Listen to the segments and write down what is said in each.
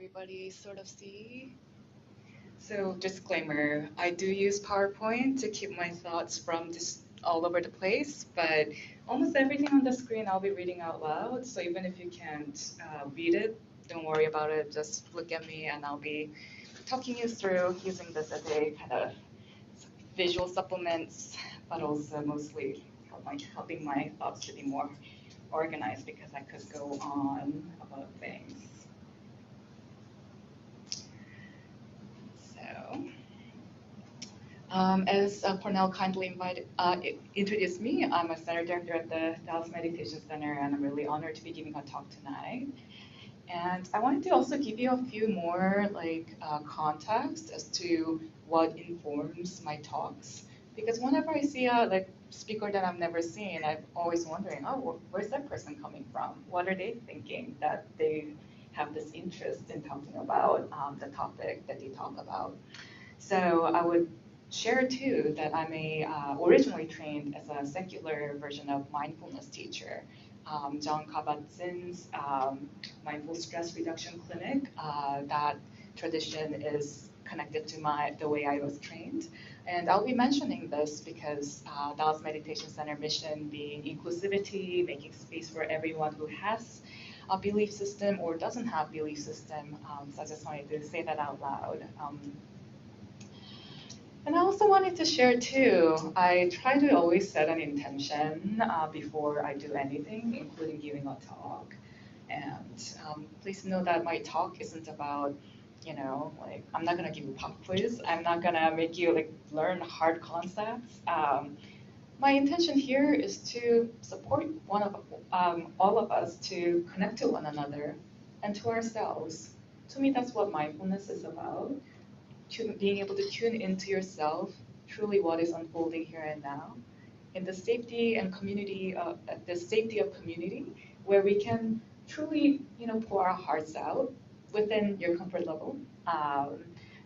everybody sort of see? So disclaimer, I do use PowerPoint to keep my thoughts from just all over the place, but almost everything on the screen I'll be reading out loud. So even if you can't read it, don't worry about it. Just look at me and I'll be talking you through using this as a kind of visual supplements, but also mostly helping my thoughts to be more organized because I could go on about things. So, as Cornell kindly introduced me, I'm a center director at the Dallas Meditation Center, and I'm really honored to be giving a talk tonight. And I wanted to also give you a few more context as to what informs my talks, because whenever I see a speaker that I've never seen, I'm always wondering, oh, where's that person coming from? What are they thinking that they have this interest in talking about the topic that they talk about? So I would share too that I'm originally trained as a secular version of mindfulness teacher. John Kabat-Zinn's Mindful Stress Reduction Clinic, that tradition is connected to the way I was trained. And I'll be mentioning this because Dallas Meditation Center mission being inclusivity, making space for everyone who has a belief system or doesn't have belief system. So I just wanted to say that out loud. And I also wanted to share too, I try to always set an intention before I do anything, including giving a talk. And please know that my talk isn't about, I'm not gonna give you pop quiz. I'm not gonna make you learn hard concepts. My intention here is to support all of us to connect to one another and to ourselves. To me, that's what mindfulness is about. Being able to tune into yourself, truly what is unfolding here and now, in the safety and community, the safety of community, where we can truly, pour our hearts out within your comfort level.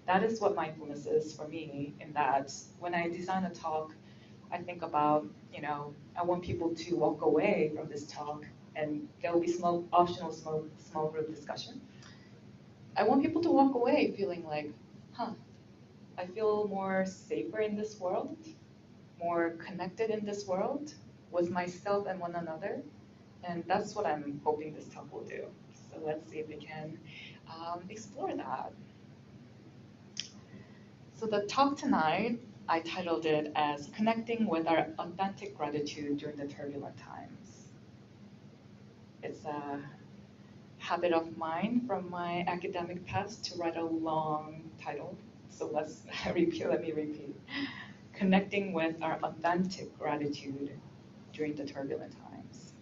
That is what mindfulness is for me. In that, when I design a talk, I think about, I want people to walk away from this talk, and there will be optional small group discussion. I want people to walk away feeling like, I feel more safer in this world, more connected in this world with myself and one another. And that's what I'm hoping this talk will do. So let's see if we can explore that. So the talk tonight, I titled it as Connecting with Our Authentic Gratitude During the Turbulent Times. It's a habit of mine from my academic past to write a long title. So let me repeat. Connecting with our authentic gratitude during the turbulent times.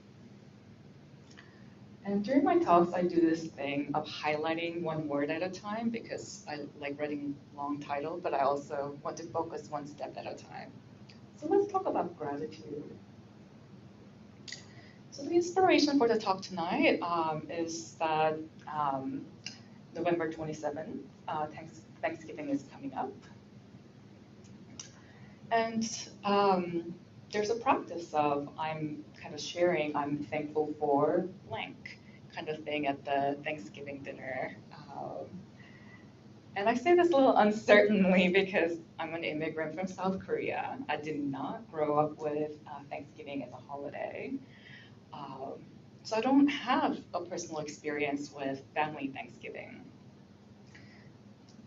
And during my talks, I do this thing of highlighting one word at a time because I like writing long titles, but I also want to focus one step at a time. So let's talk about gratitude. So the inspiration for the talk tonight is that November 27th, Thanksgiving is coming up. And there's a practice of I'm kind of sharing, I'm thankful for blank kind of thing at the Thanksgiving dinner. And I say this a little uncertainly because I'm an immigrant from South Korea. I did not grow up with Thanksgiving as a holiday. So I don't have a personal experience with family Thanksgiving.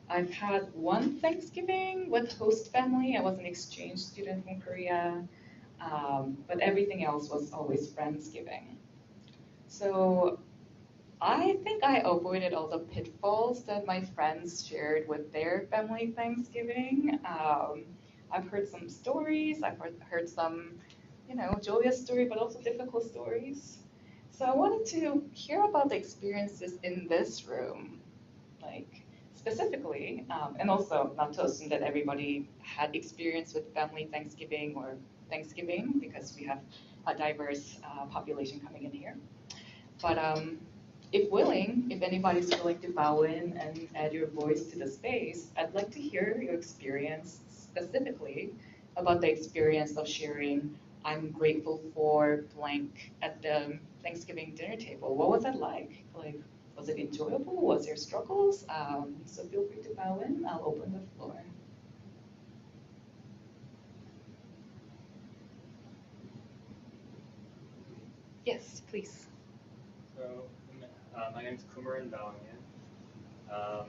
I've had one Thanksgiving with host family. I was an exchange student from Korea, but everything else was always Friendsgiving. So I think I avoided all the pitfalls that my friends shared with their family Thanksgiving. I've heard some stories. I've heard some, joyous stories, but also difficult stories. So I wanted to hear about the experiences in this room, specifically, and also not to assume that everybody had experience with family Thanksgiving or Thanksgiving because we have a diverse population coming in here. But if anybody's willing to bow in and add your voice to the space, I'd like to hear your experience specifically about the experience of sharing I'm grateful for blank at the Thanksgiving dinner table. What was that like? Was it enjoyable? Was there struggles? So feel free to bow in. I'll open the floor. Yes, please. So, my name's Kumaran Balangan. Um,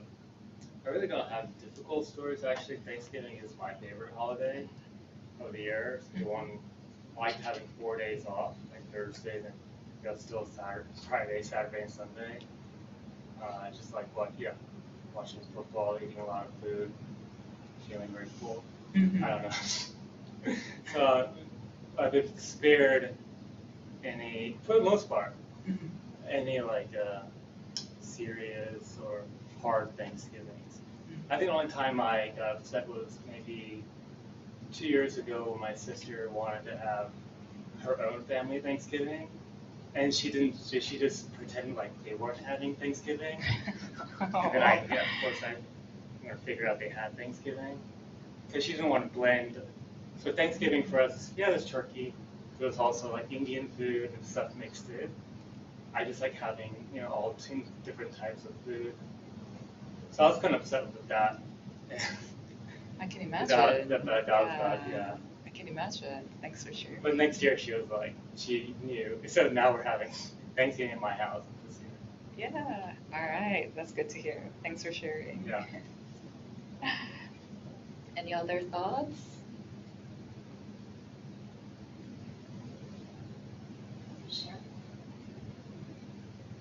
I really don't have difficult stories. Actually, Thanksgiving is my favorite holiday of the year. It's the one I like having 4 days off, like Thursday, then you got still Saturday, Friday, Saturday, and Sunday. I just like watching football, eating a lot of food, feeling very full. I don't know. So I've been spared for the most part, any like serious or hard Thanksgivings. I think the only time I got upset was maybe 2 years ago when my sister wanted to have her own family Thanksgiving, and she didn't. She just pretended like they weren't having Thanksgiving, and then of course, I figured out they had Thanksgiving because she didn't want to blend. So Thanksgiving for us, there's turkey. There's also like Indian food and stuff mixed in. I just like having all two different types of food. So I was kind of upset with that. I can imagine. I can imagine. Thanks for sharing. But next year she was like, she knew. So now we're having Thanksgiving at my house this year. Yeah. All right. That's good to hear. Thanks for sharing. Yeah. Any other thoughts? Sure.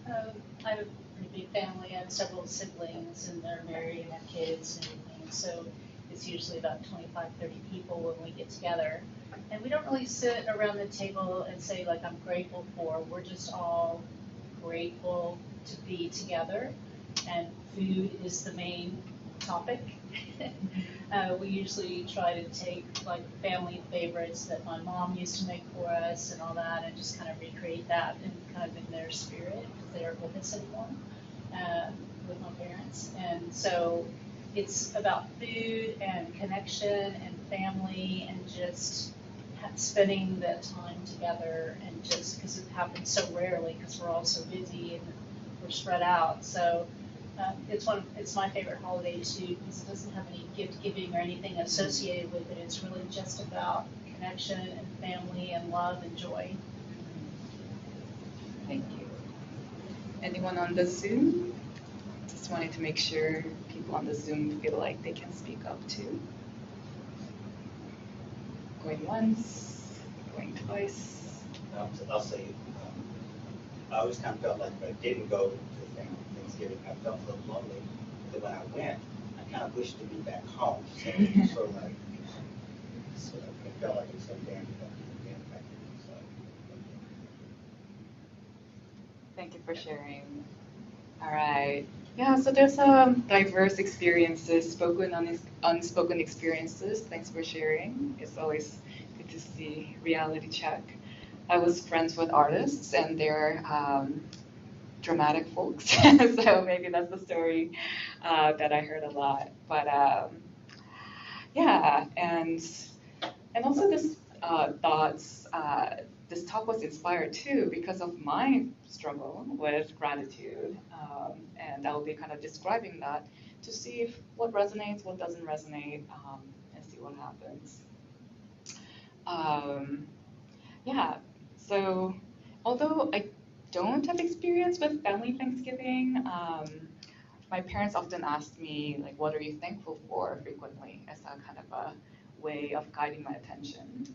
I have a pretty big family. I have several siblings, and they're married and have kids and everything. So it's usually about 25, 30 people when we get together. And we don't really sit around the table and say, like, I'm grateful for. We're just all grateful to be together. And food is the main topic. We usually try to take like family favorites that my mom used to make for us and all that, and just kind of recreate that and kind of in their spirit, because they aren't with us anymore, with my parents. And so it's about food and connection and family and just spending the time together, and just because it happens so rarely because we're all so busy and we're spread out. So it's my favorite holiday too, because it doesn't have any gift giving or anything associated with it. It's really just about connection and family and love and joy. Thank you. Anyone on the Zoom? Just wanted to make sure people on the Zoom feel like they can speak up too. Going once, going twice. I'll say, I always kind of felt like if I didn't go to Thanksgiving, I felt a little lonely. But when I went, I kind of wished to be back home. So it was sort of like, it felt like it was so damn back. So. Thank you for sharing. All right. Yeah, so there's diverse experiences, spoken and unspoken experiences. Thanks for sharing. It's always good to see reality check. I was friends with artists, and they're dramatic folks, so maybe that's the story that I heard a lot. But yeah, and also this thoughts. This talk was inspired too because of my struggle with gratitude, and I'll be kind of describing that to see if what resonates, what doesn't resonate, and see what happens. Yeah, so although I don't have experience with family Thanksgiving, my parents often asked me, like, what are you thankful for frequently, as a kind of a way of guiding my attention.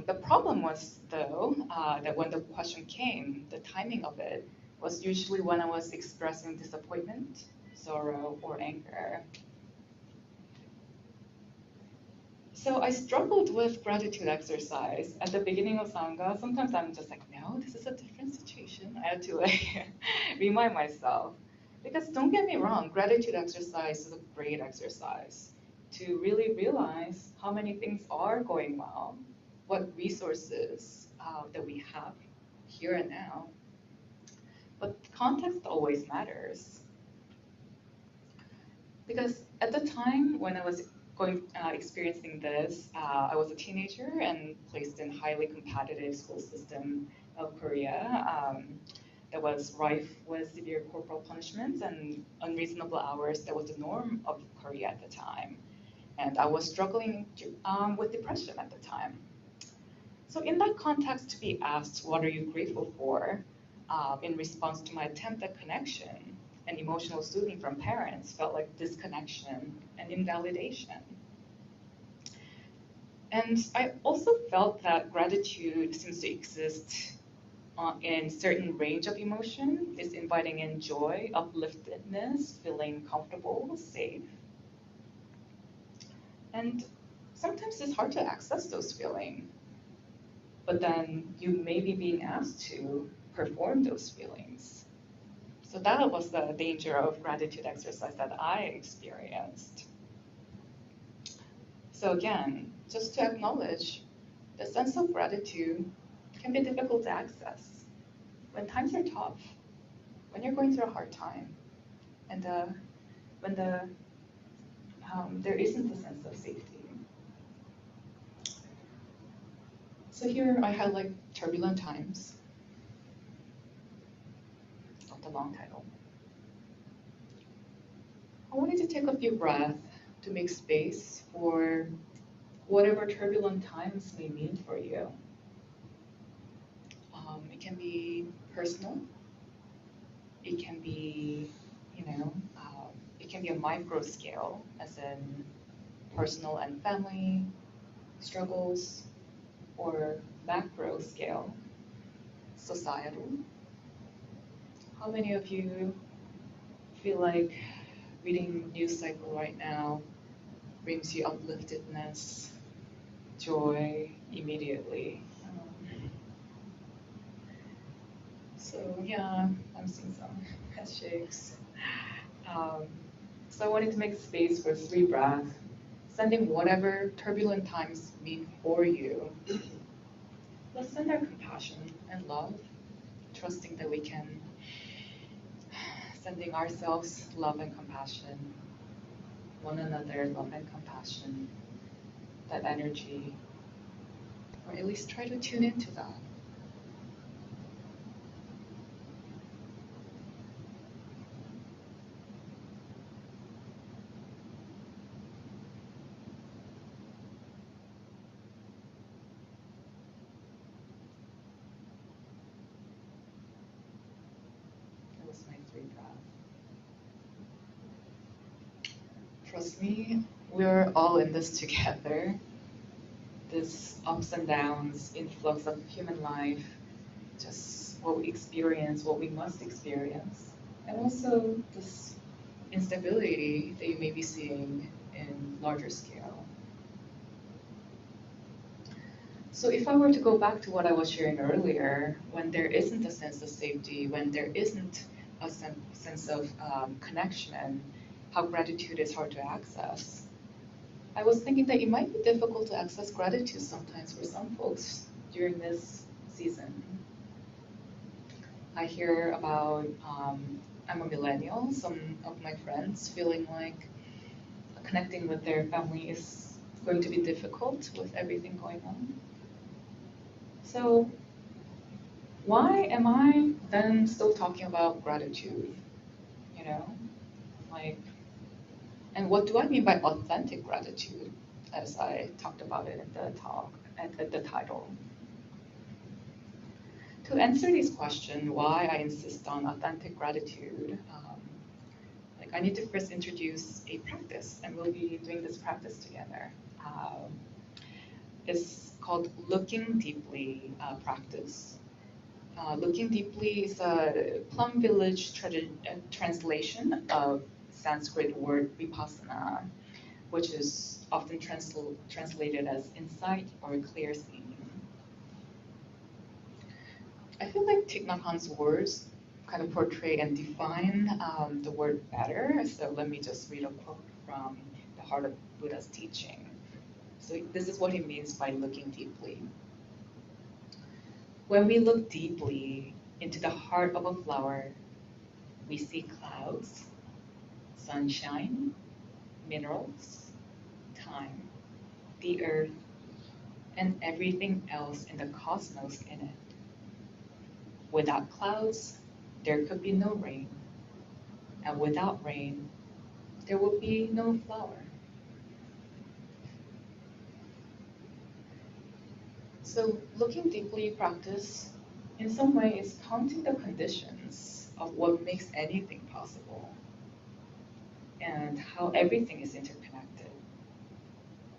The problem was, though, that when the question came, the timing of it was usually when I was expressing disappointment, sorrow, or anger. So I struggled with gratitude exercise at the beginning of Sangha. Sometimes I'm just like, no, this is a different situation. I had to like remind myself. Because don't get me wrong, gratitude exercise is a great exercise to really realize how many things are going well, what resources that we have here and now. But context always matters. Because at the time when I was experiencing this, I was a teenager and placed in highly competitive school system of Korea. that was rife with severe corporal punishments and unreasonable hours that was the norm of Korea at the time. And I was struggling with depression at the time. So in that context, to be asked, what are you grateful for, in response to my attempt at connection and emotional soothing from parents felt like disconnection and invalidation. And I also felt that gratitude seems to exist in certain range of emotion, is inviting in joy, upliftedness, feeling comfortable, safe. And sometimes it's hard to access those feelings, but then you may be being asked to perform those feelings. So that was the danger of gratitude exercise that I experienced. So again, just to acknowledge, the sense of gratitude can be difficult to access when times are tough, when you're going through a hard time, and when there isn't a sense of safety. So here I highlight turbulent times, not the long title. I wanted to take a few breaths to make space for whatever turbulent times may mean for you. It can be personal. It can be, it can be a micro scale, as in personal and family struggles, or macro scale, societal. How many of you feel like reading news cycle right now brings you upliftedness, joy immediately? So yeah, I'm seeing some head shakes. So I wanted to make space for 3 breaths, sending whatever turbulent times mean for you. Let's send our compassion and love, trusting that we can, sending ourselves love and compassion, one another love and compassion, that energy, or at least try to tune into that. That was my 3 breaths. Trust me, we're all in this together. This ups and downs, influx of human life, just what we experience, what we must experience, and also this instability that you may be seeing in larger scale. So if I were to go back to what I was sharing earlier, when there isn't a sense of safety, when there isn't a sense of connection, how gratitude is hard to access, I was thinking that it might be difficult to access gratitude sometimes for some folks during this season. I hear about, I'm a millennial, some of my friends feeling like connecting with their family is going to be difficult with everything going on. So why am I then still talking about gratitude? And what do I mean by authentic gratitude, as I talked about it in the talk, at the title? To answer this question, why I insist on authentic gratitude, I need to first introduce a practice, and we'll be doing this practice together. It's called Looking Deeply practice. Looking Deeply is a Plum Village translation of Sanskrit word vipassana, which is often translated as insight or clear seeing. I feel like Thich Nhat Hanh's words kind of portray and define the word better. So let me just read a quote from the Heart of Buddha's teaching. So this is what he means by looking deeply. When we look deeply into the heart of a flower, we see clouds, sunshine, minerals, time, the earth, and everything else in the cosmos in it. Without clouds, there could be no rain. And without rain, there will be no flower. So looking deeply practice, in some way, is counting the conditions of what makes anything possible and how everything is interconnected.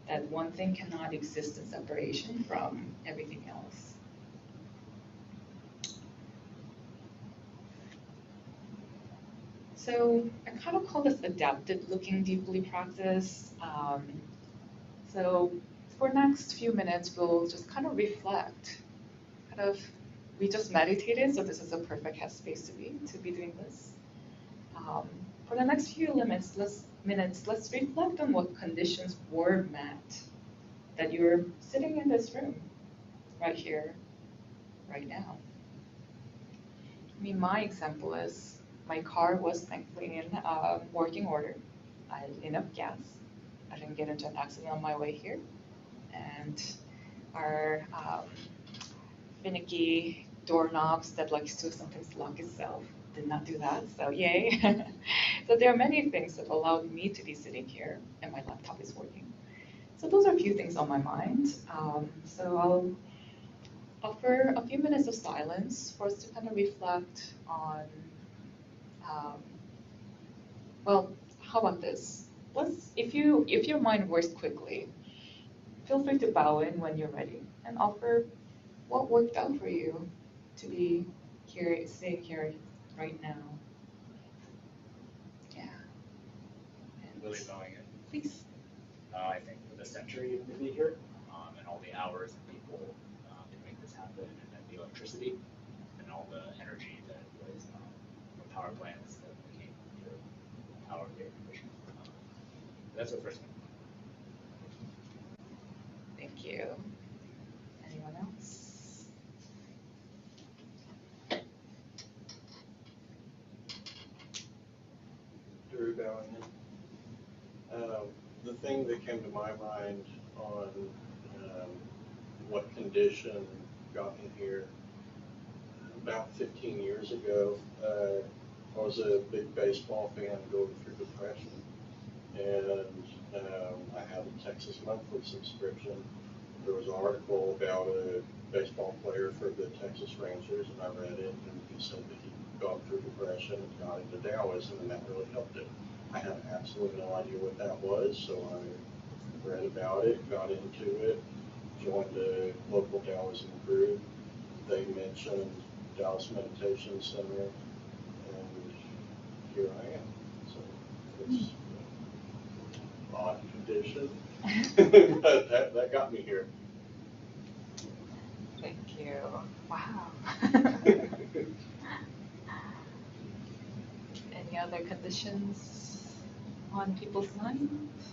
That one thing cannot exist in separation from everything else. So I kind of call this adapted looking deeply practice. So for next few minutes, we'll just kind of reflect. We just meditated, so this is a perfect headspace to be doing this. For the next few minutes, let's reflect on what conditions were met that you're sitting in this room, right here, right now. I mean, my example is my car was thankfully in working order. I had enough gas. I didn't get into an accident on my way here. And our finicky doorknobs that likes to sometimes lock itself did not do that, so yay. So there are many things that allowed me to be sitting here and my laptop is working. So those are a few things on my mind. So I'll offer a few minutes of silence for us to kind of reflect on, well, how about this? If your mind works quickly, feel free to bow in when you're ready and offer what worked out for you to be here, sitting here right now. Yeah. And Really bowing in. please. I think for the century to be here, and all the hours and people to make this happen, and then the electricity and all the energy that was from power plants that became your power generation. That's the first one. Thank you. Anyone else? Drew bowing in. The thing that came to my mind on what condition got me here, about 15 years ago, I was a big baseball fan going through depression, and I had a Texas Monthly subscription. There was an article about a baseball player for the Texas Rangers, and I read it, and he said that he'd gone through depression and got into Taoism, and that really helped him. I had absolutely no idea what that was, so I read about it, got into it, joined a local Taoism group. They mentioned Dallas Meditation Center, and here I am. So it's an odd condition, but that got me here. Thank you. Wow. Any other conditions on people's minds?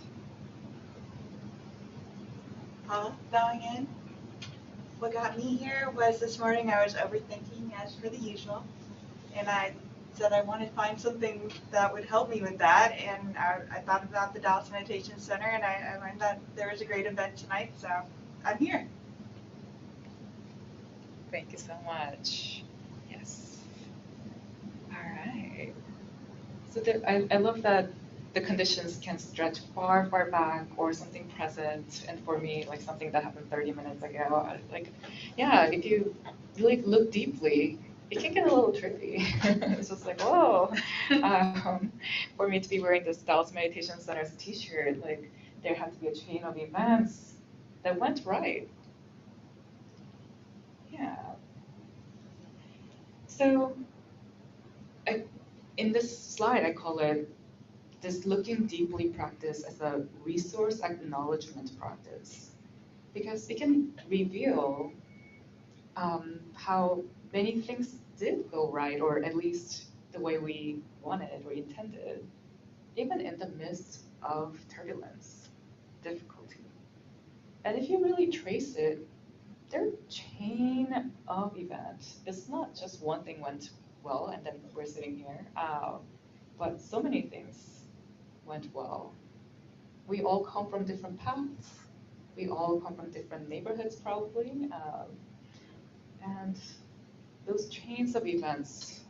Bowing in. What got me here was this morning I was overthinking as per the usual, and I said I wanted to find something that would help me with that, and I thought about the Dallas Meditation Center, and I learned that there was a great event tonight, so I'm here. Thank you so much. Yes. All right. So I love that the conditions can stretch far, far back, or something present, and for me, like something that happened 30 minutes ago. Like, yeah, if you really look deeply, it can get a little trippy. It's just like, whoa. For me to be wearing this Dallas Meditation Center's t-shirt, like there had to be a chain of events that went right. Yeah. So in this slide, I call it this looking deeply practice as a resource acknowledgement practice, because it can reveal how many things did go right, or at least the way we wanted or intended, even in the midst of turbulence, difficulty. And if you really trace it, they're a chain of events. It's not just one thing went well and then we're sitting here, but so many things went well. We all come from different paths. We all come from different neighborhoods probably. And those chains of events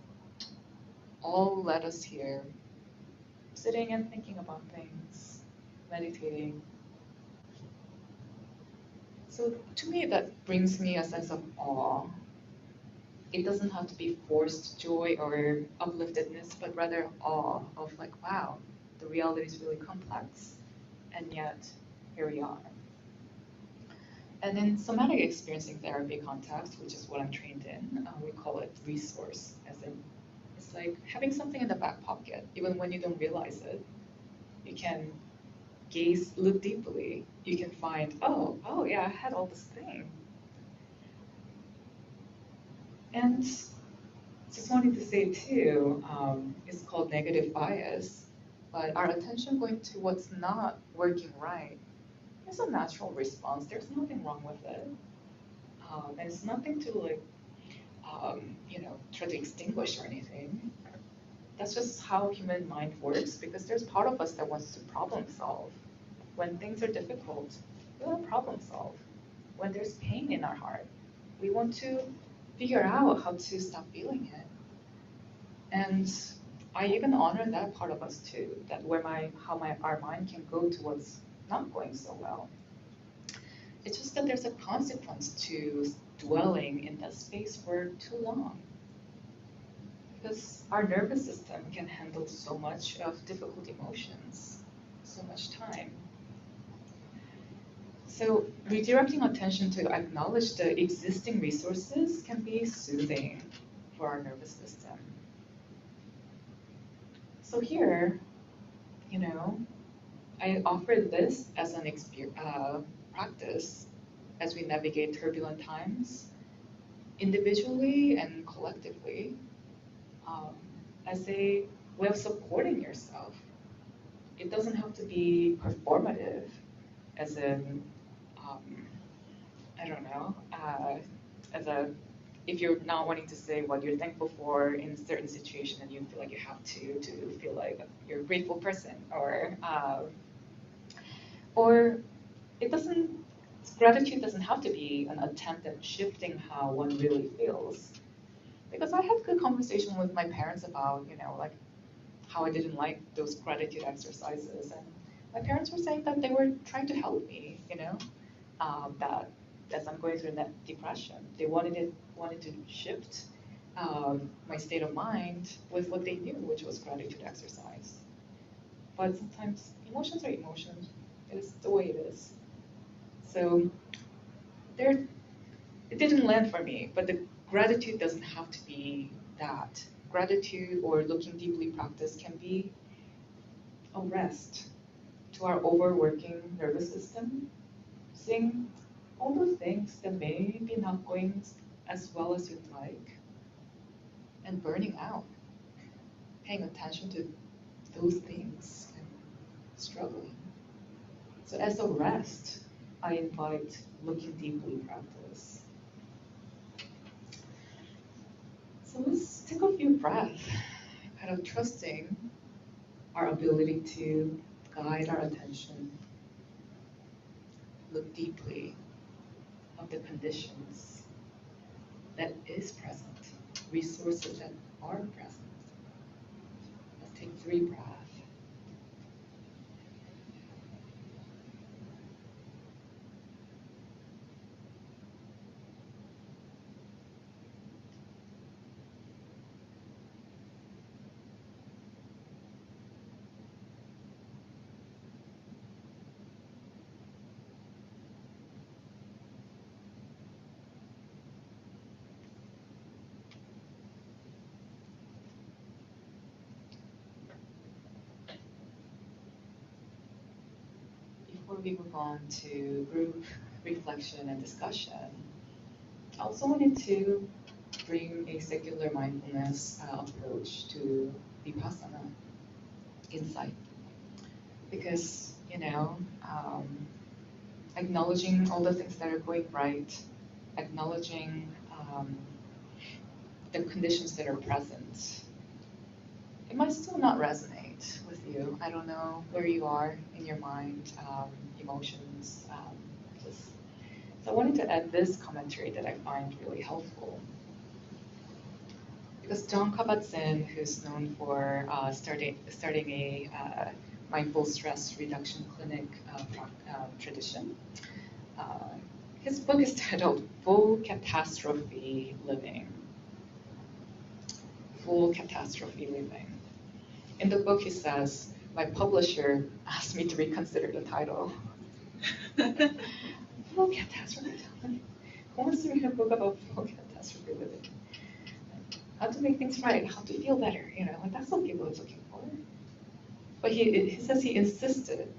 all led us here, sitting and thinking about things, meditating. So to me, that brings me a sense of awe. It doesn't have to be forced joy or upliftedness, but rather awe of like, wow, the reality is really complex, and yet here we are. And in somatic experiencing therapy context, which is what I'm trained in, we call it resource, as in it's like having something in the back pocket, even when you don't realize it. You can look deeply. You can find, oh yeah, I had all this thing. And just wanted to say too, it's called negative bias, but our attention going to what's not working right is a natural response. There's nothing wrong with it. And it's nothing to like, try to extinguish or anything. That's just how human mind works because there's part of us that wants to problem solve. When things are difficult, we want to problem solve. When there's pain in our heart, we want to figure out how to stop feeling it. And I even honor that part of us too, that our mind can go to what's not going so well. It's just that there's a consequence to dwelling in that space for too long. Because our nervous system can handle so much of difficult emotions, so much time. So redirecting attention to acknowledge the existing resources can be soothing for our nervous system. So here, I offer this as an practice as we navigate turbulent times, individually and collectively, as a way of supporting yourself. It doesn't have to be performative, as in, I don't know, if you're not wanting to say what you're thankful for in a certain situation and you feel like you have to feel like you're a grateful person, or it doesn't, gratitude doesn't have to be an attempt at shifting how one really feels. Because I had good conversation with my parents about, like how I didn't like those gratitude exercises. And my parents were saying that they were trying to help me, that as I'm going through that depression, they wanted to shift my state of mind with what they knew, which was gratitude exercise. But sometimes emotions are emotions. It's the way it is. So it didn't land for me, but the gratitude doesn't have to be that. Gratitude or looking deeply practice can be a rest to our overworking nervous system, seeing all those things that may be not going as well as you'd like, and burning out, paying attention to those things and struggling. So as a rest, I invite looking deeply practice. So let's take a few breaths, kind of trusting our ability to guide our attention, look deeply of the conditions that is present, resources that are present. Let's take 3 breaths. Before we move on to group reflection and discussion, I also wanted to bring a secular mindfulness approach to Vipassana insight. Because, acknowledging all the things that are going right, acknowledging the conditions that are present, it might still not resonate with you. I don't know where you are in your mind, emotions. So I wanted to add this commentary that I find really helpful. Because John Kabat-Zinn, who's known for starting a mindful stress reduction clinic tradition, his book is titled Full Catastrophe Living. Full Catastrophe Living. In the book, he says, my publisher asked me to reconsider the title. Full Catastrophe Living. Who wants to read a book about full catastrophe living? How to make things right, how to feel better, and that's what people are looking for. But he says he insisted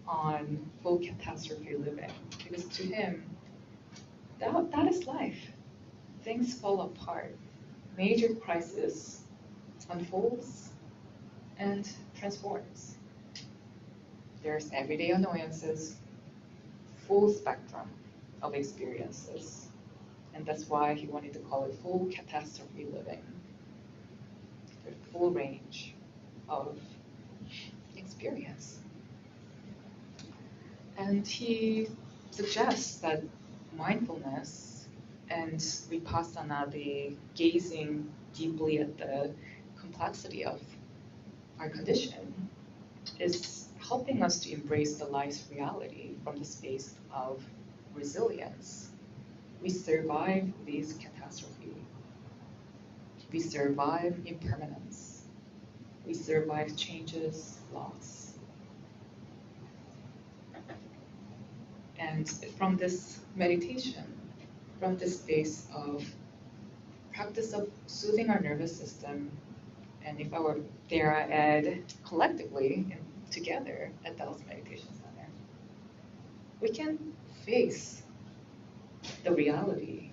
on full catastrophe living because to him, that is life. Things fall apart. Major crisis unfolds and transforms. There's everyday annoyances, full spectrum of experiences. And that's why he wanted to call it full catastrophe living. The full range of experience. And he suggests that mindfulness and vipassana, the gazing deeply at the complexity of our condition, is helping us to embrace the life's reality from the space of resilience. We survive these catastrophes. We survive impermanence. We survive changes, loss. And from this meditation, from this space of practice of soothing our nervous system, and if I were there, I add collectively and together at Dallas Meditation Center, we can face the reality,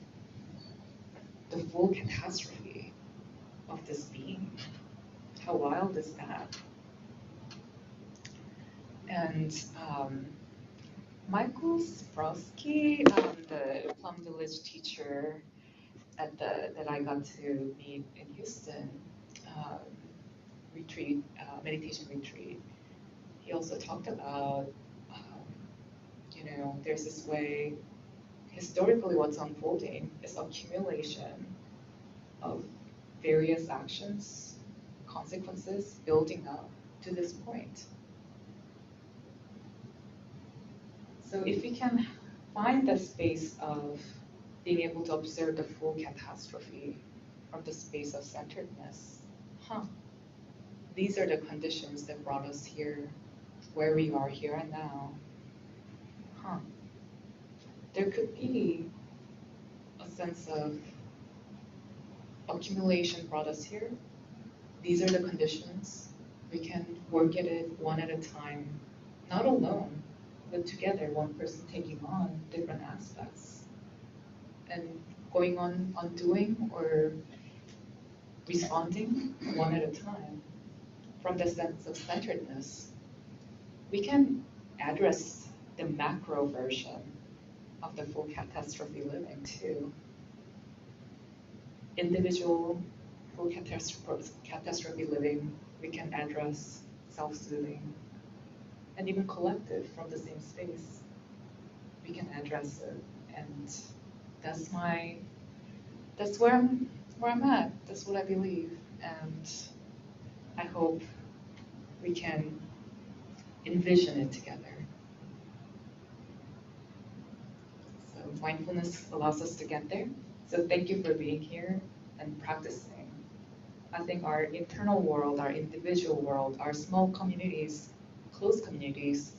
the full catastrophe of this being. How wild is that? And Michael Sprowski, the Plum Village teacher that I got to meet in Houston, retreat, meditation retreat, he also talked about, there's this way, historically what's unfolding is accumulation of various actions, consequences building up to this point. So if we can find that space of being able to observe the full catastrophe from the space of centeredness, these are the conditions that brought us here, where we are here and now. There could be a sense of accumulation brought us here. These are the conditions. We can work at it one at a time, not alone, but together, one person taking on different aspects and going on doing or responding one at a time. From the sense of centeredness, we can address the macro version of the full catastrophe living too. Individual full catastrophe living, we can address self-soothing, and even collective from the same space, we can address it. And that's where I'm at. That's what I believe, and I hope we can envision it together. So mindfulness allows us to get there. So thank you for being here and practicing. I think our internal world, our individual world, our small communities, close communities,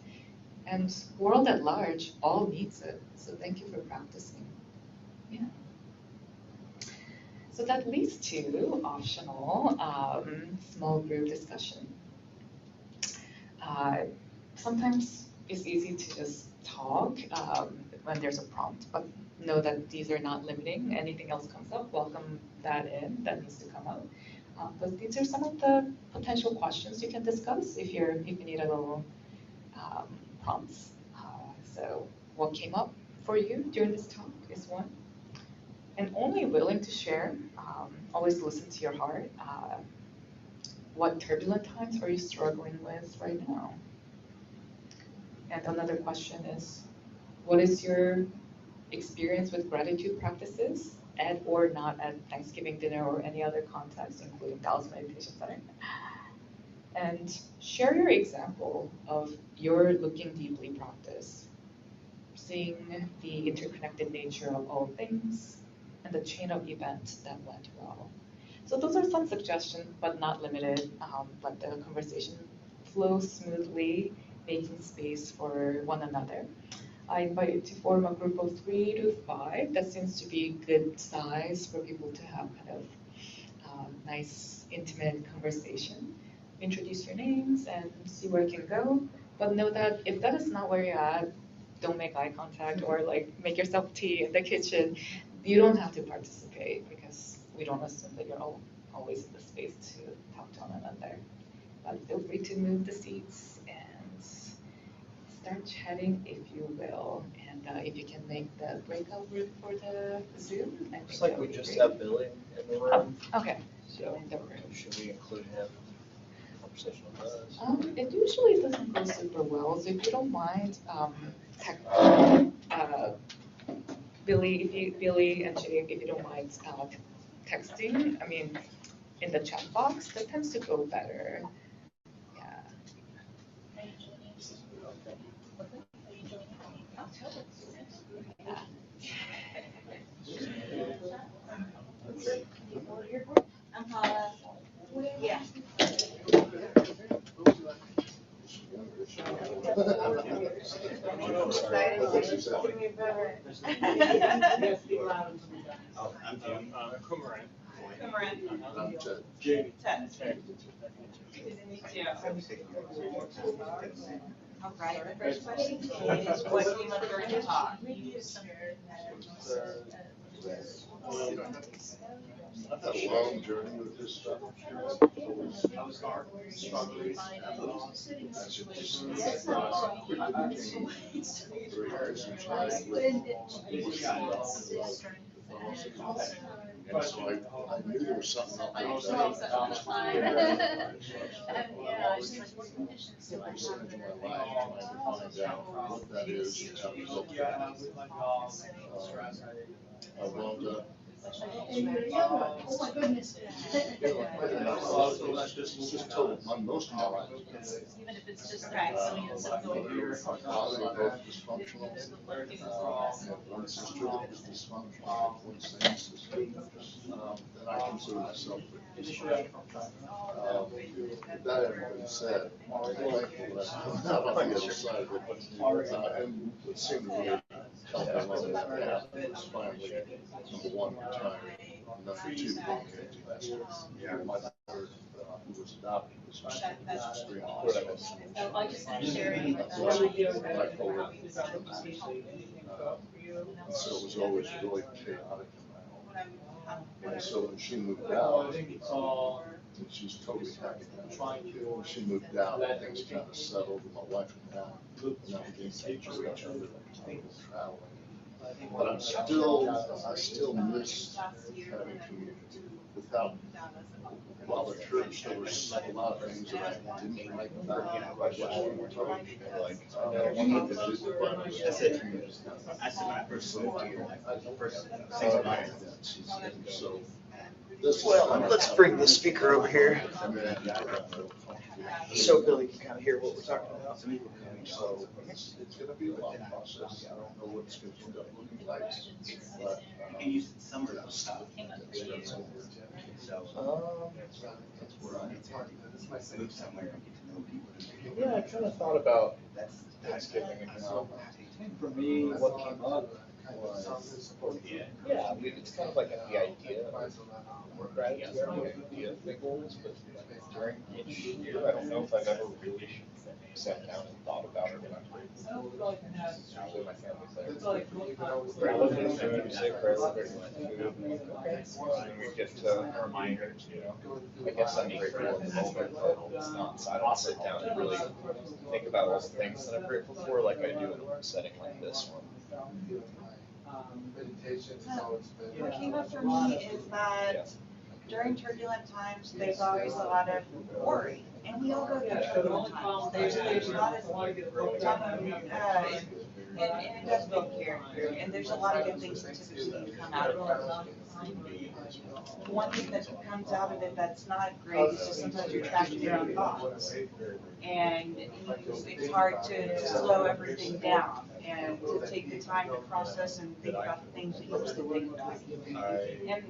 and world at large all needs it. So thank you for practicing. Yeah. So that leads to optional small group discussion. Sometimes it's easy to just talk when there's a prompt, but know that these are not limiting. Anything else comes up, welcome that in, that needs to come up. But these are some of the potential questions you can discuss if you need a little prompts. So what came up for you during this talk is one. And only willing to share, always listen to your heart. What turbulent times are you struggling with right now? And another question is, what is your experience with gratitude practices at or not at Thanksgiving dinner or any other context, including Taoist meditation setting. And share your example of your looking deeply practice, seeing the interconnected nature of all things and the chain of events that went well. So those are some suggestions, but not limited. Let the conversation flow smoothly, making space for one another. I invite you to form a group of 3 to 5. That seems to be good size for people to have kind of nice, intimate conversation. Introduce your names and see where it can go. But know that if that is not where you're at, don't make eye contact or like make yourself tea in the kitchen. You don't have to participate because we don't assume that you're always in the space to talk to one another. But feel free to move the seats and start chatting if you will. And if you can make the breakout room for the Zoom. Looks like we just have Billy in the room. Okay. So In the room. should we include him in conversation with us? It usually doesn't go super well, so if you don't mind, Billy and Jake, if you don't mind texting, I mean, in the chat box, that tends to go better. Yeah. Are you joining? Are you joining? I'm Paula. Yeah. Oh, I'm Jim. Kumaran. Kumaran. Jamie. Ted. Hey. Good to meet you. All right, the first question is, what came up during the talk? I've had a long journey with this stuff. And so I knew there was something up there. Percentage of my life trying to find out what that is and how to help I wound up. Oh my goodness. Just total, most of my life. Even if it's just that somebody ends up going through. My father was both dysfunctional. I had one sister that was dysfunctional. I had one second sister. Then I consider myself dysfunctional. That having been said, I'm thankful that I'm out on the other side of it. And it seemed to really help me along that path. It was finally, number one, retired. Number two, being empty nester. My daughter, who was adopted, was extremely Oh, I just want to share it. bipolar. And so it was always really chaotic in my home. And so when she moved out, and she's totally happy now. When she moved out, things kind of settled, and my wife and I now began to take care of each other and traveling. But I still miss having community. Without, while the church, there was a lot of things that I didn't like about it. Like one of the things that I said when I first moved here, so this Well, let's bring the speaker over here so Billy can kind of hear what we're talking about. So it's gonna be a long process. I don't know what it's gonna end up looking like, but and you said summer stuff. So that's where I am. move somewhere and get to know people. Yeah, I kind of thought about That's Thanksgiving and for me, what came up was, yeah, I mean, it's kind of like the idea of gratitude, the idea of big goals, but during each year, I don't know if I've ever really sat down and thought about it. Usually my family's like, relatives are going to say prayers for food, and we get reminders, you know. I guess I'm grateful in the moment, but it's not, so I don't sit down and really think about all the things that I'm grateful for like I do in a setting like this one. What came up for me is that during turbulent times, there's always a lot of worry, and we all go through turbulent times. There's not as and it does make you, and there's a lot of good things that typically come out of it. one thing that comes out of it that's not great is just sometimes you're trapped in your own thoughts. And it's hard to slow everything down and to take the time to process and think about the things that you used to think about. And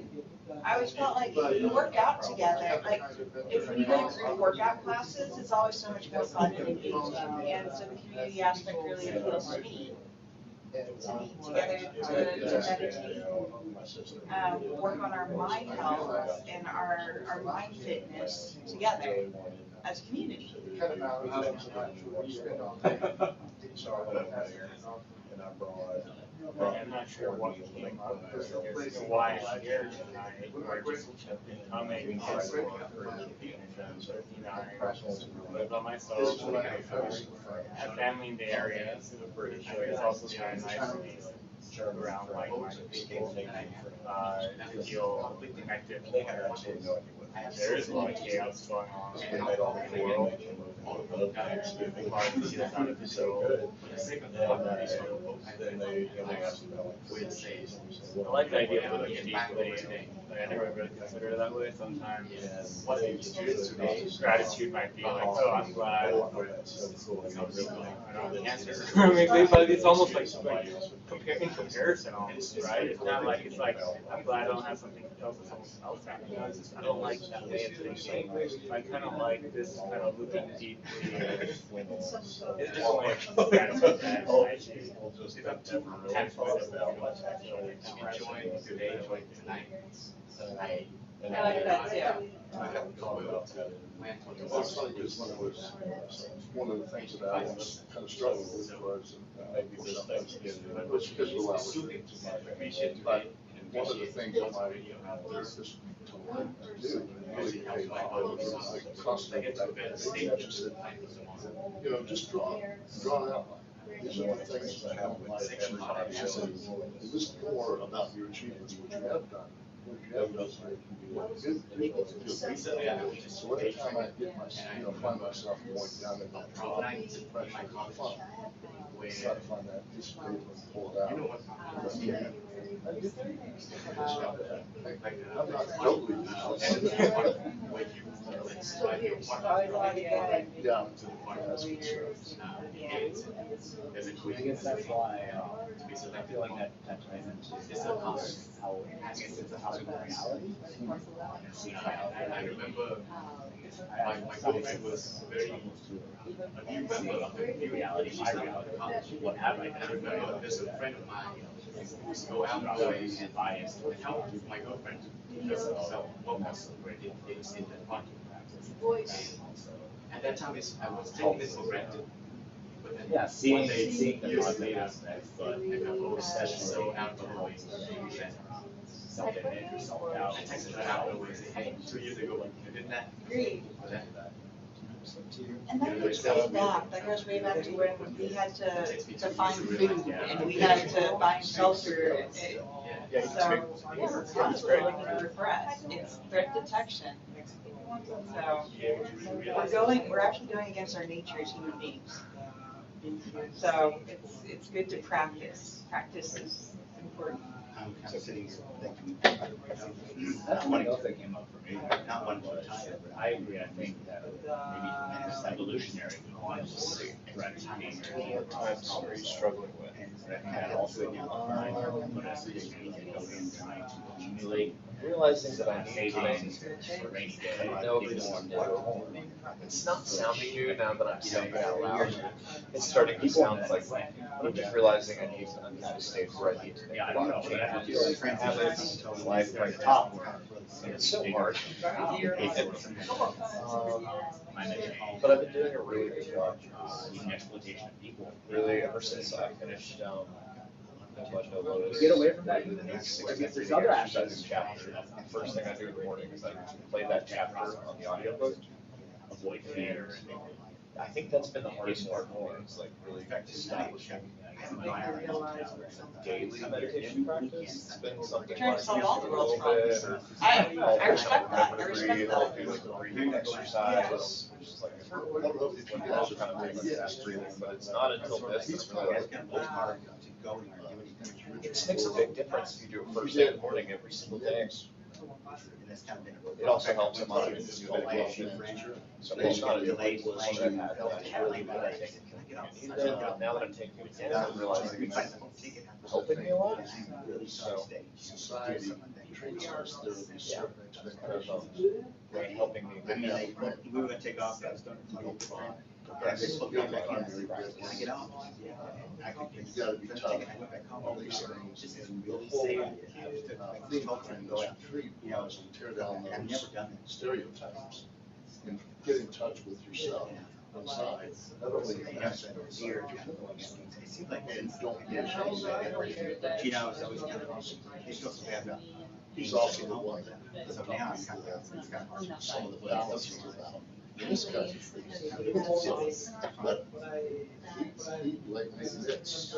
I always felt like if we work out together, like if we go through workout classes, it's always so much more fun and engaging. And so the community aspect really appeals to me. To be together to meditate, work on our mind health and our mind fitness together as a community. I'm not sure what came up or why I'm here tonight, or just becoming live by myself, have family in the area, so it's also very nice to be around like-minded people, to feel connected. There is a lot of chaos going on in the world. I like the idea of looking deeply. I never really considered it that way. Sometimes gratitude might be like, oh, I'm glad I don't have cancer. Maybe, but it's almost like in comparison, almost, right? It's not like it's like I'm glad I don't have something else that someone else has. I don't like that way of thinking. I kind of like this kind of looking deeply. It's just a way of gratitude that I choose. Enjoying today, enjoying tonight. I like that too. It's funny because one of the things that I was kind of struggling with was maybe this Thanksgiving, which is allowed to my family. But one of the things that my therapist told me to do, and really paid off, was like constant she said, you know, just draw an outline. These are the things that happen with everybody. She said, list more about your achievements, what you have done. What you have done so it can be good. So every time I get myself, find myself going down in that depression or fun, I try to find that piece of paper and pull it out. I'm not totally down to the point that's I guess that's why I feel like that ties into how it's a housing reality. I remember my girlfriend was very a new member of the new reality. She's not what happened. I remember there's a friend of mine who used to go out of their way and help my girlfriend because of what was where they was in the parking practice. At that time, I was taking this for granted. Yeah, seeing the years aspects, but especially so out of the way. Self-image or self-doubt. I texted her out of the way and said, hey, 2 years ago you did that. Agreed. And that goes way back. That goes way back to when we had to find food and we had to find shelter. So it's constantly looking to refresh. It's threat detection. So we're actually going against our nature as human beings. So it's good to practice. Practice is important. I'm kind of sitting here thinking. That's one else that came up for me. Not one more time. I agree. I think that maybe it's evolutionary. We want to see gratitude. times are you struggling with? And also put us in trying to accumulate. Realizing that I need savings things. for a rainy day. I know that it's not sounding new now that I'm saying it out loud. It's starting to sound like, but I'm just realizing I'm in a state where I need to make a lot of changes. Habits, life right now. And it's so hard. But I've been doing a really good job. Exploitation of people. Really, ever since I finished Get away from that. There's other exercises chapter. The first thing I do in the morning is I play that chapter on the audiobook. Avoid fear. I think that's been the hardest part for me. It's like really establishing daily meditation practice. It's been something Trying to like solve all the a world's little bit. problems. I respect that. I respect Breathe, that. do like a breathing exercise, which is like don't know if you guys are kind of taking this to, but it's not until this. It's hard to go anywhere and do anything. It makes a big difference if you do it first thing in the morning every single day. And that's kind of been It also helps them on medication. So it's not a delayed one that I've had. Now that I'm taking it again, I'm realizing it's helping me a lot. So, society treats us, there will be certain expectations. like helping me. I mean, we were gonna take off, I was starting to get different. I just looked back in, when I get off, I could You get. gotta be tough. I went back home, All these things, just and really the whole sad. theme behind this retreat was to tear down I've those never done that. stereotypes and get in touch with yourself inside. Not only in the aspect of Here, yourself, it seemed like and don't be ashamed of it. you know, it's always kind of, you feel so bad about. He's also the one that So now I'm kind of, it's kind of. some of the balances about this country. But he blatantly admits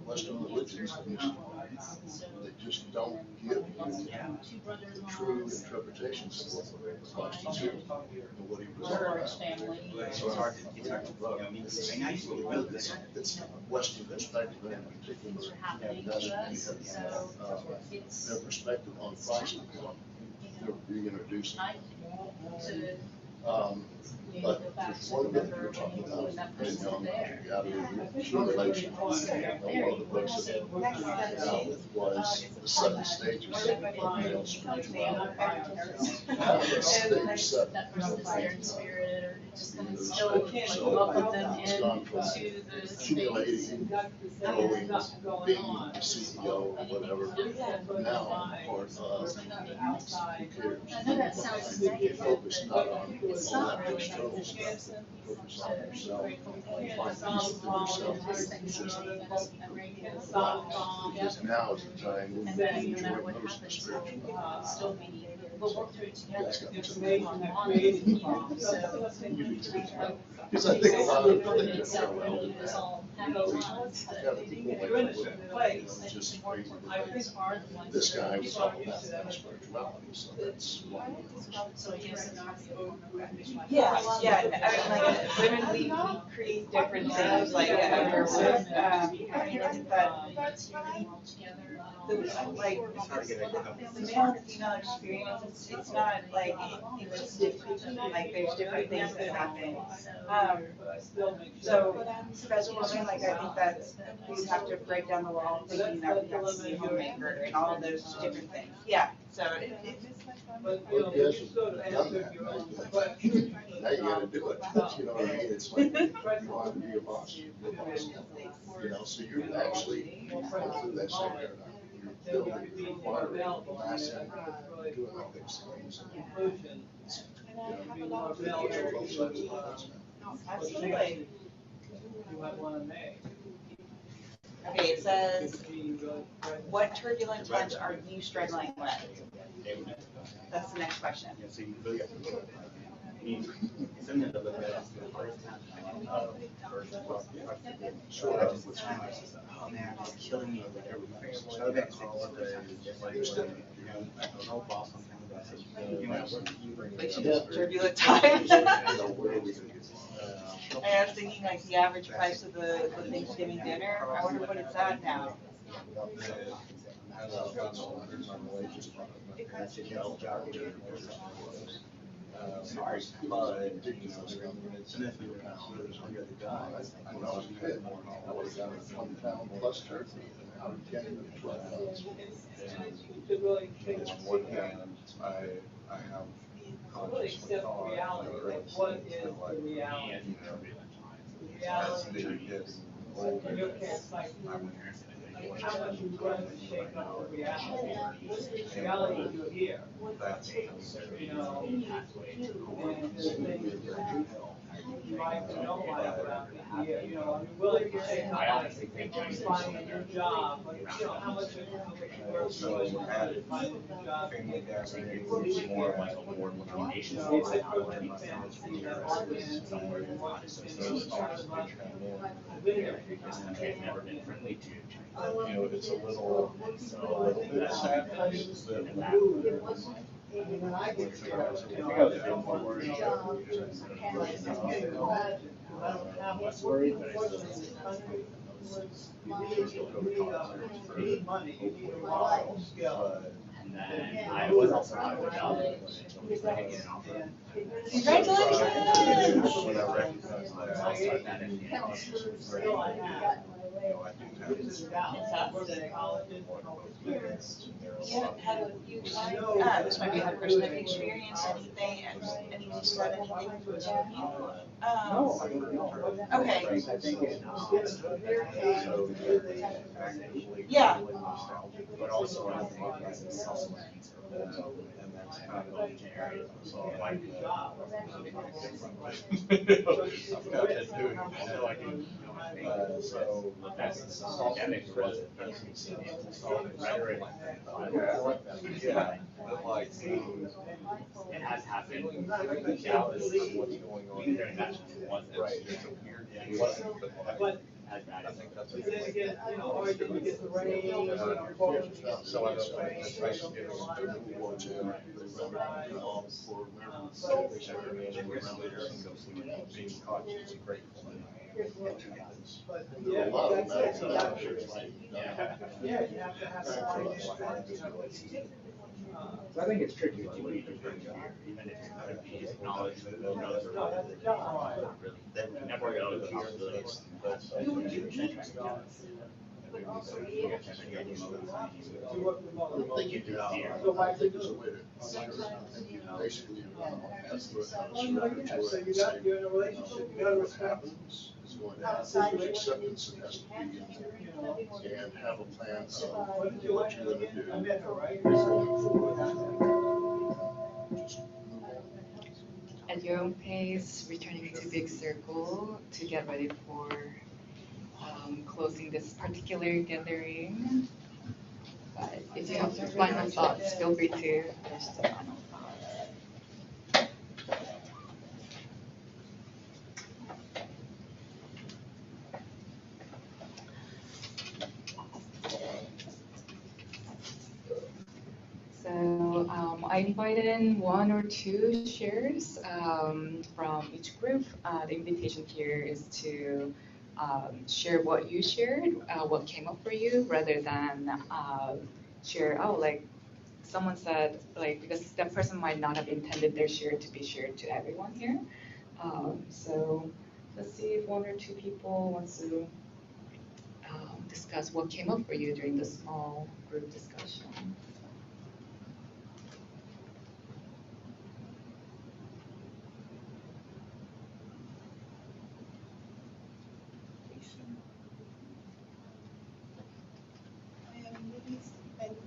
Western religions, they just don't give you the true interpretations of what the Constitution and what he was all George about. family. It's hard to, you know, I mean, I used to be really good. It's Western perspective in particular. Their perspective on Christ, they're reintroducing. But one of the you're talking about is accumulation. One of the books that I dealt with was the 7 stages of male spirituality. Stage 7. That person's there in spirit, or just kind of still like welcome them It's in gone from to the space. accumulating, growing, being the CEO or whatever. Now, part of who cares? I know that sounds You negative, focus not on it's all not that really external negative. stuff, focus on yourself, find peace within yourself. Because now is the time when And you then no enjoy matter what most happens, spiritual. we'll still be, we'll work through it You guys together. got to So, because I think a lot of things are so parallel to it's that. all happy times, I've but got people like, you know, just crazy. are the ones. This guy was all about spirituality, so that's why. So I guess it's not the owner of Yeah, yeah, I mean, like, women, we create different things, like, I mean, I think that, like, It's hard to get a the male and female experience, it's not like, it's just different, like, there's different things that happen. So, as a woman, like, I think that we have to break down the wall, thinking that we have to be a homemaker and all of those different things, yeah, so it's. Well, yes, you've done that, now you gotta do it, you know what I mean, it's like, you want to be a boss, you're a boss now. You know, so you're actually going through that same paradigm, you're building, you're acquiring, amassing, doing all these things. You know, both sides of the fence now. Absolutely. Okay, it says, what turbulent times are you struggling with? That's the next question. Yeah, so you really have to look at it. I mean, something to look at is the hardest time Sure. I just was trying to say, oh man, it's killing me with everything. So that's no boss on camera. I said, you might work you. Turbulent times. I was thinking like the average price of the Thanksgiving dinner, I wonder what it's at now. Sorry, but sometimes we were kind of under the gun. When I was a kid, I was down at 20 pound plus turkey, and I would 10 to 12 pounds. On one hand, I have consciously thought what is the reality? As they get older, I'm how much you run to shake up the reality. Reality you're here. That's, you know, and the things you like to know about the year, you know, I'm willing to say how much finding a new job, but you know, how much you work so finding a new job. It's more like a award nomination. It's a good defense, you know, Somewhere in Washington, this country has never been friendly to China. You know, it's a little bit sad news that When I get to, I think I was a bit more worried. less worried, but I you need money, you need a lot of skill. And then I was also not a job until I could get an offer. Congratulations! When I recognized that, I'll start that at the end. This might be a person that experienced anything, any said anything to you? Okay. Yeah. But also, I think it's also learning to and that's kind of an area. So I like so that's academic was it? Rhetoric. I like that. Yeah, but like, It has happened. regardless of what's going on here. Right, it's a weird thing, but As bad I as think that's a You good get, or you get the rain, or you're going to. So I don't know, that's Thanksgiving, they're moving on to, for being conscious and grateful. But, There are yeah, a lot of that's medicine it. out there, it's like, Yeah, you have to have somebody. So I think it's tricky. Like, even if it could be acknowledged, who knows or No, not. that's a job. Not really. They never know the possibilities. You work remotely. Like you do here. So why do you do it's a it? way to, basically, that's the, So you got, you're in a relationship, you gotta what respect. happens is going to happen, there's acceptance that has to be in, and have a plan of What did you what like you're gonna again? do. I met her, right? Just At your own pace, returning to Big Circle to get ready for closing this particular gathering. But if you have some final thoughts, feel free to finish the final thoughts. So I invited in one or two shares from each group. The invitation here is to share what you shared, what came up for you, rather than share, oh, like someone said, like, because that person might not have intended their share to be shared to everyone here. So let's see if one or two people wants to discuss what came up for you during the small group discussion.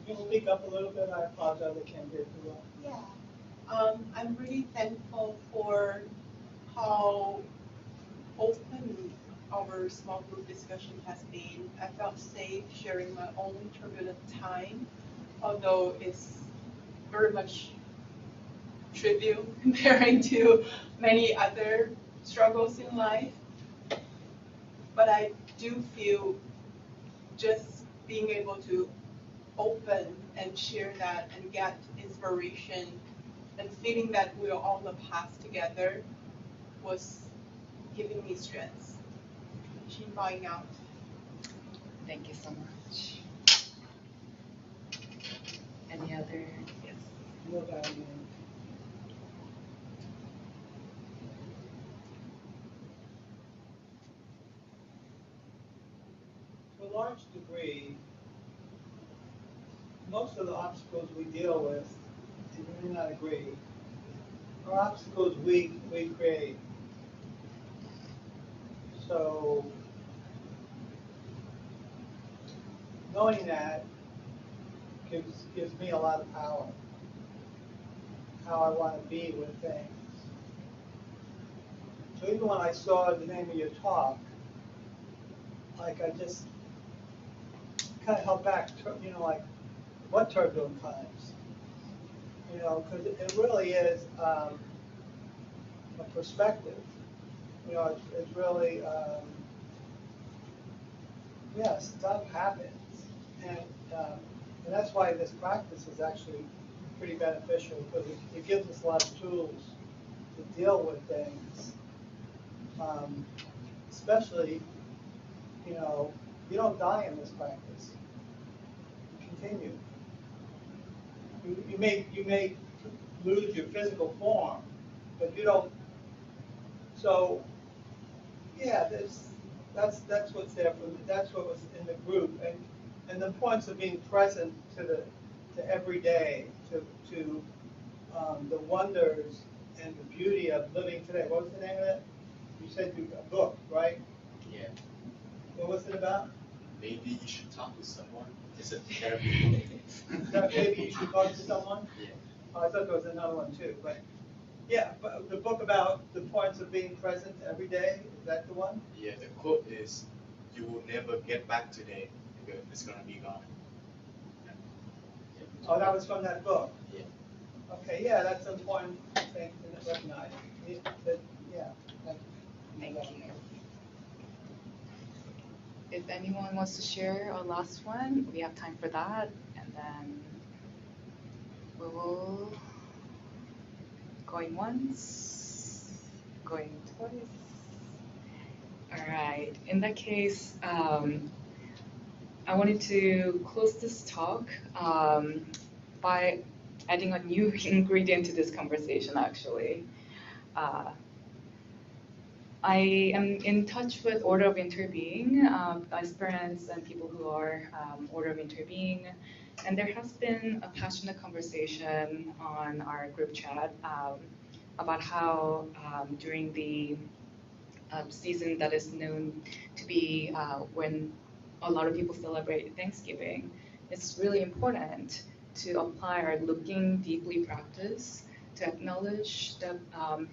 Can you speak up a little bit? I apologize, I can't hear too well. Yeah. I'm really thankful for how open our small group discussion has been. I felt safe sharing my own turbulent time, although it's very much trivial comparing to many other struggles in life. But I do feel just being able to open and share that and get inspiration and feeling that we're on the path together was giving me strength. 心包营养。 Thank you so much. Any other? Yes. No doubt, man. To a large degree, most of the obstacles we deal with, and you may not agree, are obstacles we create. So, knowing that gives me a lot of power, how I want to be with things. So even when I saw the name of your talk, like I just kind of held back, like what turbulent times? Because it really is a perspective. It's really, stuff happens. And that's why this practice is actually pretty beneficial because it gives us a lot of tools to deal with things. Especially, you know, you don't die in this practice. You continue. You may lose your physical form, but you don't. So, yeah, that's what's there for me. That's what was in the group, and the points of being present to every day, to the wonders and the beauty of living today. What was the name of it? You said a book, right? Yeah. What was it about? Maybe you should talk to someone. It's a therapy. Maybe you should talk to someone? Yeah. Oh, I thought there was another one too, but yeah, but the book about the points of being present every day, is that the one? Yeah, the quote is, "You will never get back today because it's gonna be gone." Oh, that was from that book? Yeah. Okay, yeah, that's an important thing to recognize. Yeah. Thank you. If anyone wants to share a last one, we have time for that, and then we will going once, going twice. All right. In that case, I wanted to close this talk by adding a new ingredient to this conversation, actually. I am in touch with Order of Interbeing, aspirants and people who are Order of Interbeing, and there has been a passionate conversation on our group chat about how during the season that is known to be when a lot of people celebrate Thanksgiving, it's really important to apply our looking deeply practice to acknowledge the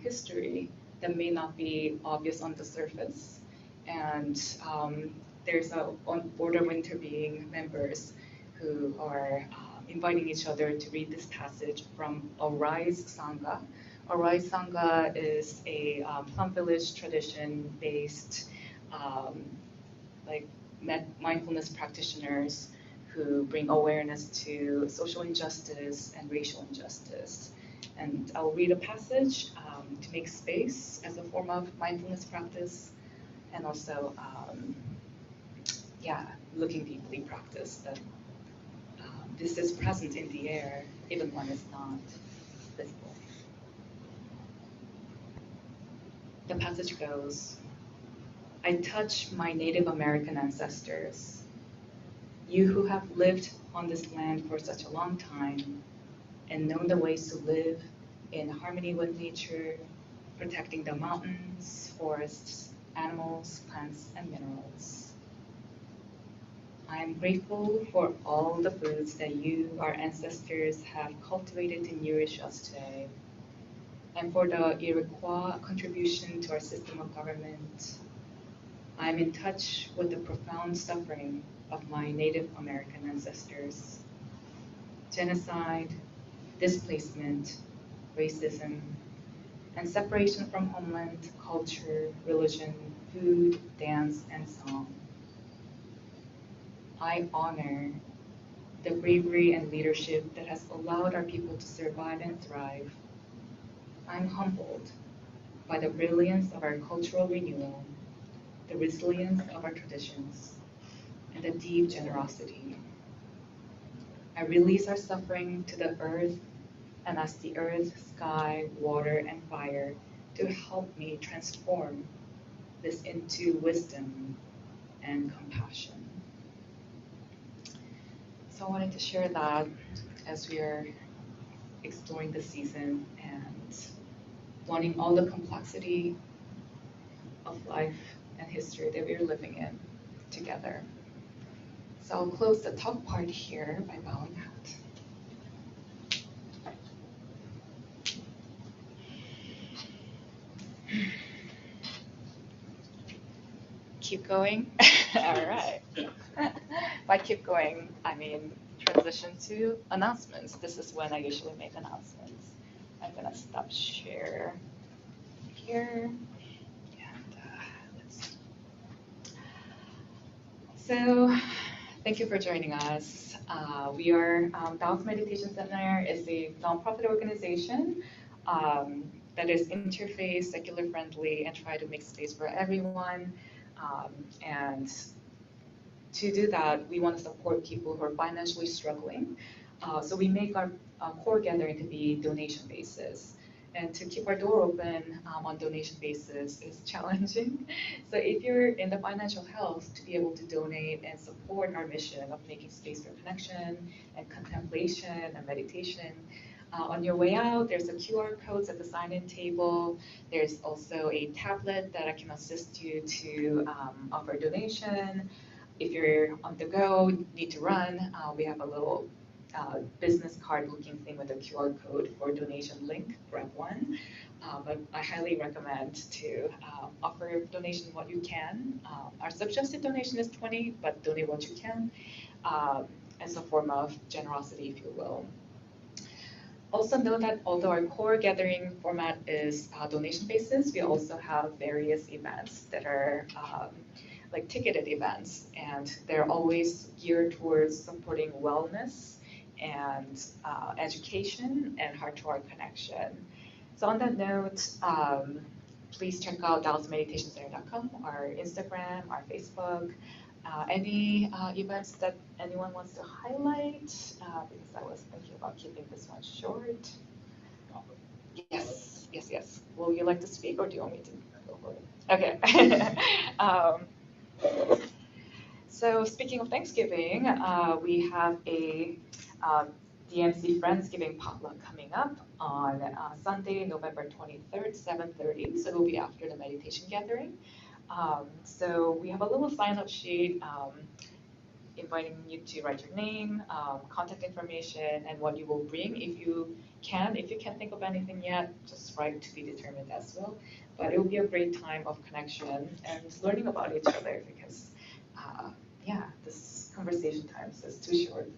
history that may not be obvious on the surface. And there's a Order of Interbeing members who are inviting each other to read this passage from Arise Sangha. Arise Sangha is a Plum Village tradition-based like mindfulness practitioners who bring awareness to social injustice and racial injustice. And I'll read a passage to make space as a form of mindfulness practice, and also, looking deeply practice that this is present in the air, even when it's not visible. The passage goes, I touch my Native American ancestors. You who have lived on this land for such a long time and known the ways to live in harmony with nature, protecting the mountains, forests, animals, plants, and minerals. I am grateful for all the foods that you, our ancestors, have cultivated to nourish us today, and for the Iroquois contribution to our system of government. I am in touch with the profound suffering of my Native American ancestors. Genocide, displacement, racism, and separation from homeland, culture, religion, food, dance, and song. I honor the bravery and leadership that has allowed our people to survive and thrive. I'm humbled by the brilliance of our cultural renewal, the resilience of our traditions, and the deep generosity. I release our suffering to the earth and ask the earth, sky, water, and fire to help me transform this into wisdom and compassion. So I wanted to share that as we are exploring the season and wanting all the complexity of life and history that we're living in together. So I'll close the talk part here by bowing out. Keep going? All right. By keep going, I mean transition to announcements. This is when I usually make announcements. I'm gonna stop share here. And let's see. So thank you for joining us. We are Tao's Meditation Center is a nonprofit organization that is interface, secular friendly, and try to make space for everyone. And to do that, we want to support people who are financially struggling. So we make our core gathering to be donation basis. And to keep our door open on donation basis is challenging. So if you're in the financial health to be able to donate and support our mission of making space for connection and contemplation and meditation, on your way out, there's a QR code at the sign-in table. There's also a tablet that I can assist you to offer a donation. If you're on the go, need to run, we have a little business card looking thing with a QR code for donation link, grab one. But I highly recommend to offer donation what you can. Our suggested donation is 20, but donate what you can as a form of generosity, if you will. Also know that although our core gathering format is donation basis, we also have various events that are like ticketed events, and they're always geared towards supporting wellness and education and heart-to-heart connection. So on that note, please check out dallasmeditationcenter.com, our Instagram, our Facebook. Any events that anyone wants to highlight? Because I was thinking about keeping this one short. Yes. Will you like to speak, or do you want me to go for it? Okay. So speaking of Thanksgiving, we have a DMC Friendsgiving potluck coming up on Sunday, November 23rd, 7:30. So it'll be after the meditation gathering. So we have a little sign-up sheet inviting you to write your name, contact information, and what you will bring. If you can't think of anything yet, just write to be determined as well. But it will be a great time of connection and learning about each other, because this conversation time is too short,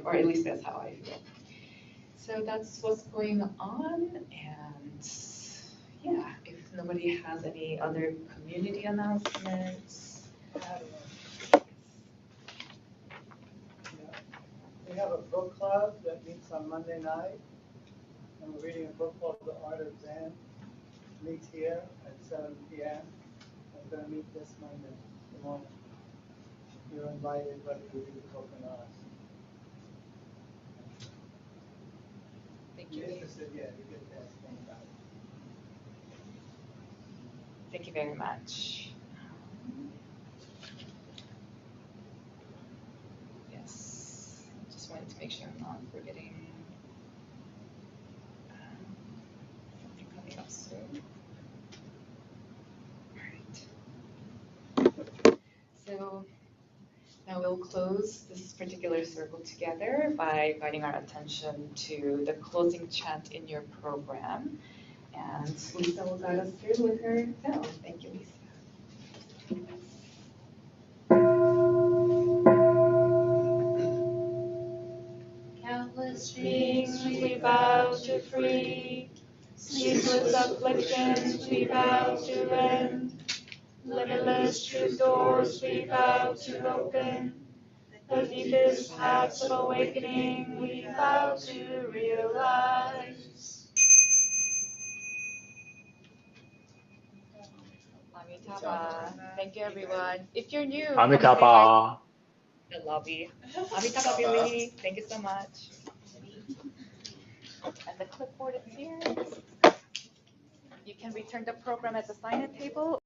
or at least that's how I feel. So that's what's going on, and if nobody has any other community announcements. We have a book club that meets on Monday night, and we're reading a book called The Art of Zen. Meets here at 7 p.m. We're going to meet this Monday morning. You're invited whether you read the book or not. Thank you. If you're interested, you get to ask me about it. Thank you very much. Yes, just wanted to make sure I'm not forgetting something coming up soon. All right. So now we'll close this particular circle together by guiding our attention to the closing chant in your program. And Lisa will guide us through with her bell. Thank you, Lisa. Countless Beings we vow to free, ceaseless afflictions we vow to end, limitless truth doors we vow to open, the deepest paths of awakening we vow to realize. Amitabha. Thank you, everyone. If you're new, Amitabha. the lobby. Amitabha Billy, thank you so much. And the clipboard is here. You can return the program at the sign-in table.